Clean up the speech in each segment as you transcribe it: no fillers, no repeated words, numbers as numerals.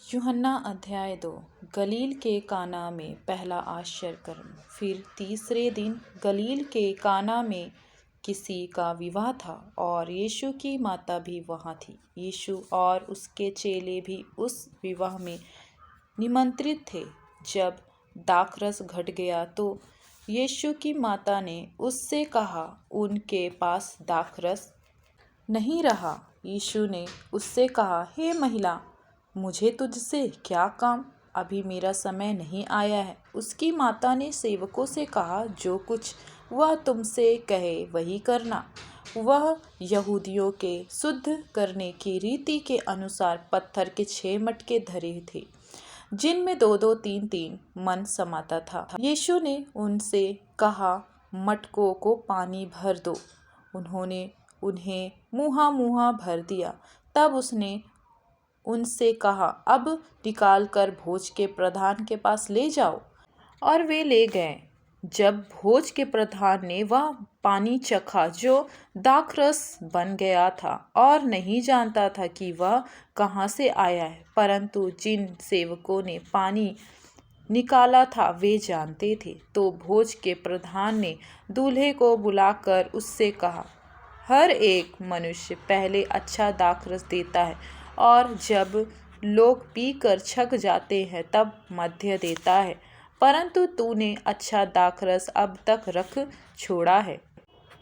यूहन्ना अध्याय 2। गलील के काना में पहला आश्चर्य कर्म। फिर तीसरे दिन गलील के काना में किसी का विवाह था और यीशु की माता भी वहाँ थी। यीशु और उसके चेले भी उस विवाह में निमंत्रित थे। जब दाखरस घट गया तो यीशु की माता ने उससे कहा, उनके पास दाखरस नहीं रहा। यीशु ने उससे कहा, हे महिला, मुझे तुझसे क्या काम? अभी मेरा समय नहीं आया है। उसकी माता ने सेवकों से कहा, जो कुछ वह तुमसे कहे वही करना। वह यहूदियों के शुद्ध करने की रीति के अनुसार पत्थर के 6 मटके धरे थे, जिनमें 2-2, 3-3 मन समाता था। यीशु ने उनसे कहा, मटकों को पानी भर दो। उन्होंने उन्हें मुँहा भर दिया। तब उसने उनसे कहा, अब निकाल कर भोज के प्रधान के पास ले जाओ। और वे ले गए। जब भोज के प्रधान ने वह पानी चखा जो दाखरस बन गया था और नहीं जानता था कि वह कहाँ से आया है, परंतु जिन सेवकों ने पानी निकाला था वे जानते थे, तो भोज के प्रधान ने दूल्हे को बुलाकर उससे कहा, हर एक मनुष्य पहले अच्छा दाखरस देता है और जब लोग पीकर छक जाते हैं तब मध्य देता है, परंतु तूने अच्छा दाखरस अब तक रख छोड़ा है।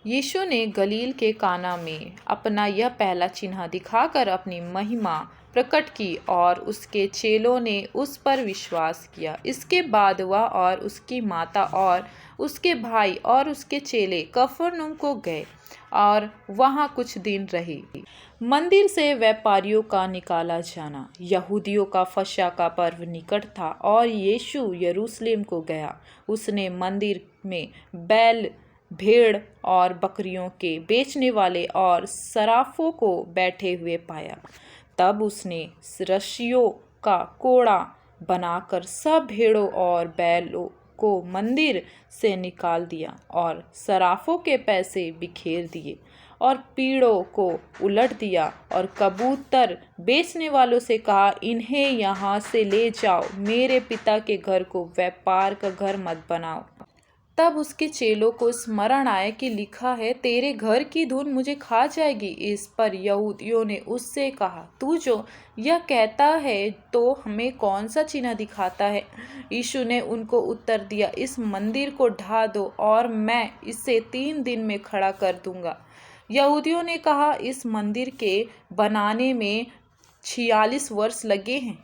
यीशु ने गलील के काना में अपना यह पहला चिन्ह दिखाकर अपनी महिमा प्रकट की और उसके चेलों ने उस पर विश्वास किया। इसके बाद वह और उसकी माता और उसके भाई और उसके चेले कफरनहूम को गए और वहाँ कुछ दिन रहे। मंदिर से व्यापारियों का निकाला जाना। यहूदियों का फसह का पर्व निकट था और यीशु यरूशलेम को गया। उसने मंदिर में बैल, भेड़ और बकरियों के बेचने वाले और सराफों को बैठे हुए पाया। तब उसने रस्सियों का कोड़ा बनाकर सब भेड़ों और बैलों को मंदिर से निकाल दिया और सराफों के पैसे बिखेर दिए और पीड़ों को उलट दिया और कबूतर बेचने वालों से कहा, इन्हें यहाँ से ले जाओ, मेरे पिता के घर को व्यापार का घर मत बनाओ। तब उसके चेलों को स्मरण आया कि लिखा है, तेरे घर की धूल मुझे खा जाएगी। इस पर यहूदियों ने उससे कहा, तू जो यह कहता है तो हमें कौन सा चिन्ह दिखाता है? यीशु ने उनको उत्तर दिया, इस मंदिर को ढा दो और मैं इसे 3 दिन में खड़ा कर दूंगा। यहूदियों ने कहा, इस मंदिर के बनाने में 46 वर्ष लगे हैं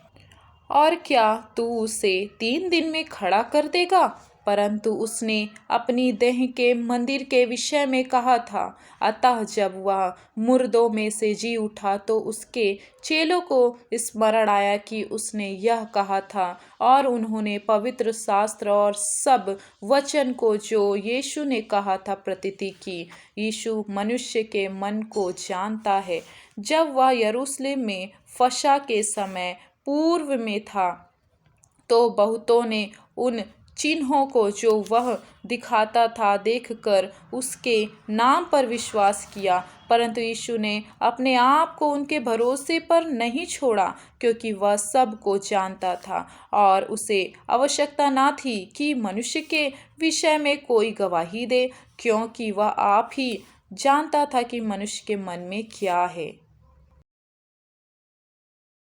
और क्या तू उसे 3 दिन में खड़ा कर देगा? परंतु उसने अपनी देह के मंदिर के विषय में कहा था। अतः जब वह मुर्दों में से जी उठा तो उसके चेलों को स्मरण आया कि उसने यह कहा था और उन्होंने पवित्र शास्त्र और सब वचन को जो यीशु ने कहा था प्रतिति की। यीशु मनुष्य के मन को जानता है। जब वह यरूशलेम में फसह के समय पूर्व में था तो बहुतों ने उन चिन्हों को जो वह दिखाता था देखकर उसके नाम पर विश्वास किया, परंतु यीशु ने अपने आप को उनके भरोसे पर नहीं छोड़ा, क्योंकि वह सब को जानता था और उसे आवश्यकता न थी कि मनुष्य के विषय में कोई गवाही दे, क्योंकि वह आप ही जानता था कि मनुष्य के मन में क्या है।